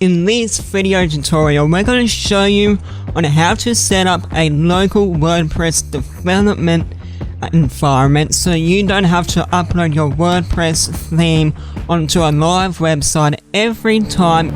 In this video tutorial, we're going to show you on how to set up a local WordPress development environment so you don't have to upload your WordPress theme onto a live website every time.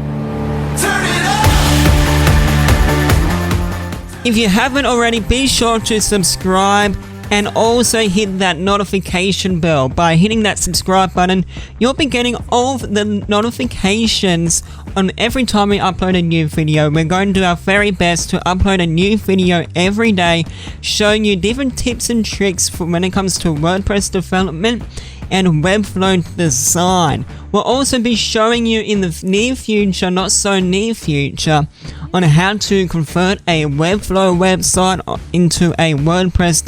If you haven't already, be sure to subscribe and also hit that notification bell. By hitting that subscribe button, you'll be getting all of the notifications on every time we upload a new video. We're going to do our very best to upload a new video every day, showing you different tips and tricks for when it comes to WordPress development and Webflow design. We'll also be showing you in the near future, not so near future, on how to convert a Webflow website into a WordPress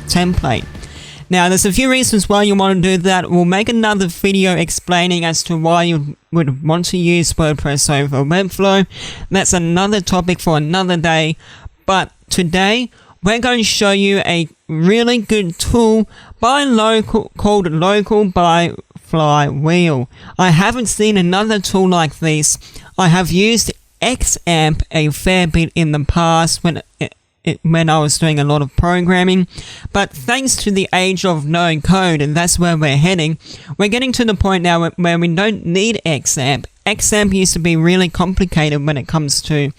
template. Now, there's a few reasons why you want to do that. We'll make another video explaining as to why you would want to use WordPress over Webflow. That's another topic for another day. But today, we're going to show you a really good tool called Local by Flywheel. I haven't seen another tool like this. I have used XAMPP a fair bit in the past when I was doing a lot of programming, but thanks to the age of no code, and that's where we're heading, we're getting to the point now where we don't need XAMPP. XAMPP used to be really complicated when it comes to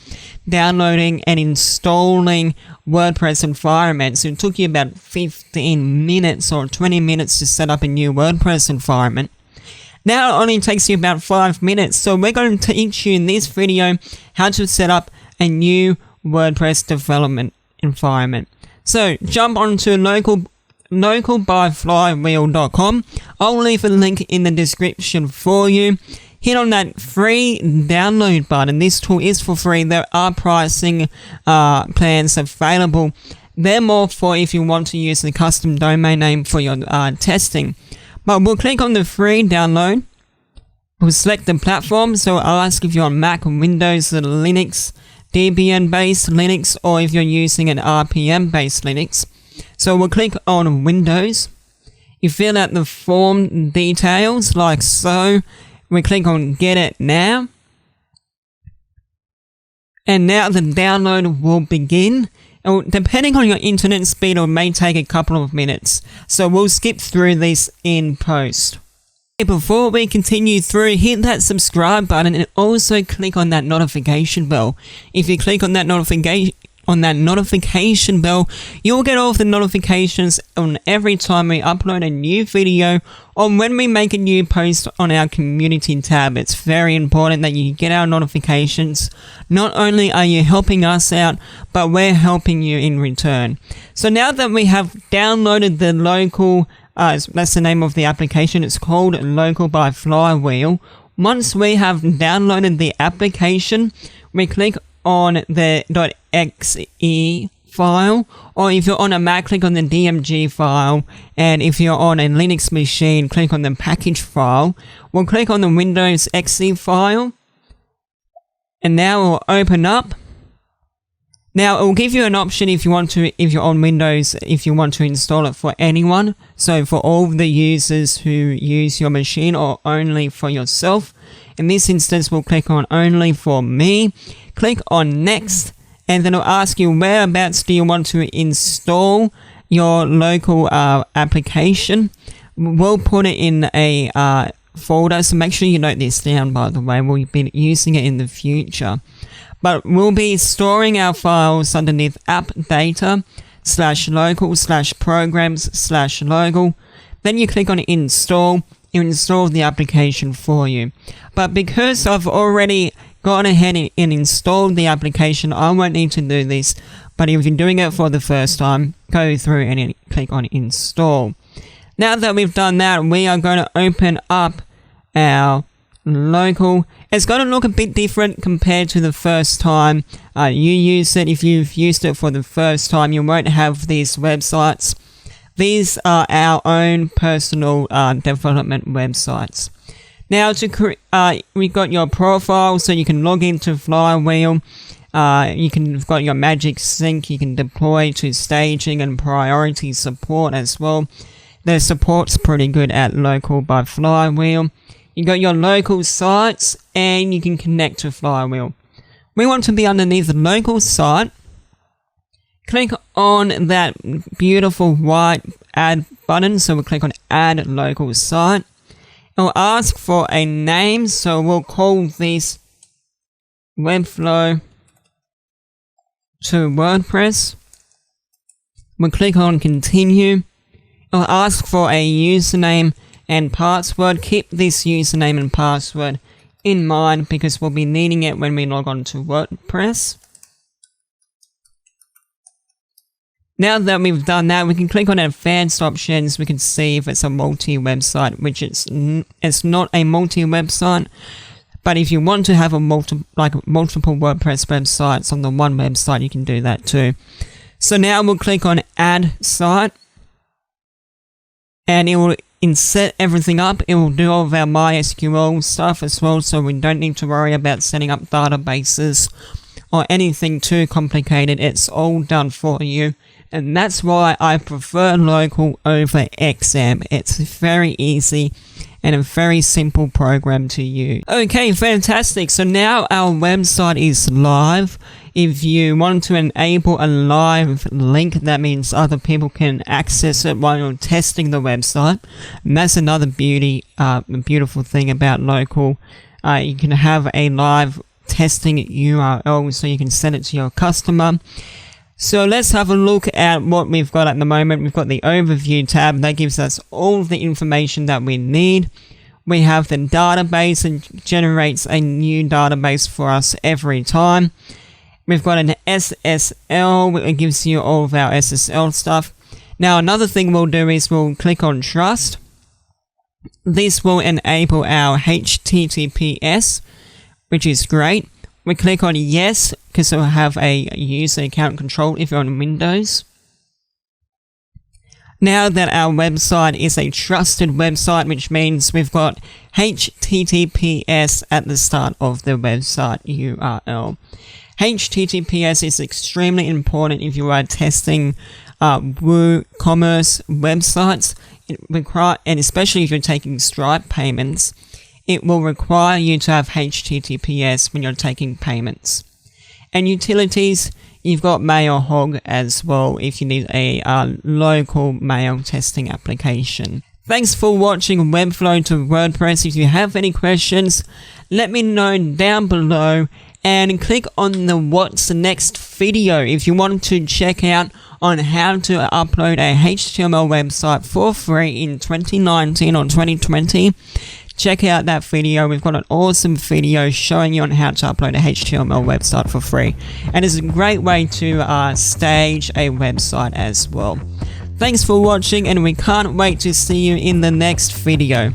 downloading and installing WordPress environments. It took you about 15 minutes or 20 minutes to set up a new WordPress environment. Now it only takes you about 5 minutes. So we're going to teach you in this video how to set up a new WordPress development environment. So jump onto localbyflywheel.com. I'll leave a link in the description for you. Hit on that free download button. This tool is for free. There are pricing plans available. They're more for if you want to use the custom domain name for your testing. But we'll click on the free download. We'll select the platform. So I'll ask if you're on Mac, Windows, Linux, Debian-based Linux, or if you're using an RPM-based Linux. So we'll click on Windows. You fill out the form details like so. We click on Get It Now. And now the download will begin. Depending on your internet speed, it may take a couple of minutes. So we'll skip through this in post. Before we continue through, hit that subscribe button and also click on that notification bell. If you click on that notification bell, you'll get all of the notifications on every time we upload a new video or when we make a new post on our community tab. It's very important that you get our notifications. Not only are you helping us out, but we're helping you in return. So now that we have downloaded the local, that's the name of the application, it's called Local by Flywheel. Once we have downloaded the application, we click on the .exe file, or if you're on a Mac, click on the DMG file, and if you're on a Linux machine, click on the package file. We'll click on the Windows .exe file, and now it will open up. Now it will give you an option if you're on Windows, if you want to install it for anyone, so for all the users who use your machine or only for yourself. In this instance, we'll click on only for me. Click on next, and then it'll ask you whereabouts do you want to install your local application. We'll put it in a folder, so make sure you note this down, by the way. We'll be using it in the future. But we'll be storing our files underneath app data /local/programs/local. Then you click on install. You install the application for you. But because I've already gone ahead and installed the application, I won't need to do this. But if you're doing it for the first time, go through and click on install. Now that we've done that, we are going to open up our local. It's going to look a bit different compared to the first time you use it. If you've used it for the first time, you won't have these websites. These are our own personal development websites. Now we got your profile, so you can log into Flywheel. You've got your magic sync. You can deploy to staging and priority support as well. The support's pretty good at Local by Flywheel. You got your local sites, and you can connect to Flywheel. We want to be underneath the local site. Click on that beautiful white add button, so we'll click on add local site. It'll ask for a name, so we'll call this Webflow to WordPress. We'll click on continue. It'll ask for a username and password. Keep this username and password in mind because we'll be needing it when we log on to WordPress. Now that we've done that, we can click on advanced options. We can see if it's a multi-website, which it's not a multi-website. But if you want to have multiple WordPress websites on the one website, you can do that too. So now we'll click on add site, and it will set everything up. It will do all of our MySQL stuff as well, so we don't need to worry about setting up databases or anything too complicated. It's all done for you. And that's why I prefer local over XAMPP. It's very easy and a very simple program to use. Okay, fantastic. So now our website is live. If you want to enable a live link, that means other people can access it while you're testing the website. And that's another beautiful thing about local. You can have a live testing URL, so you can send it to your customer. So let's have a look at what we've got at the moment. We've got the overview tab that gives us all the information that we need. We have the database and generates a new database for us every time. We've got an SSL, it gives you all of our SSL stuff. Now another thing we'll do is we'll click on trust. This will enable our HTTPS, which is great. We click on yes, because it will have a user account control if you're on Windows. Now that our website is a trusted website, which means we've got HTTPS at the start of the website URL. HTTPS is extremely important if you are testing WooCommerce websites, and especially if you're taking Stripe payments. It will require you to have HTTPS when you're taking payments. And utilities, you've got MailHog as well if you need a local mail testing application. Thanks for watching Webflow to WordPress. If you have any questions, let me know down below, and click on the what's next video if you want to check out on how to upload a HTML website for free in 2019 or 2020. Check out that video. We've got an awesome video showing you on how to upload a HTML website for free, and it's a great way to stage a website as well. Thanks for watching, and we can't wait to see you in the next video.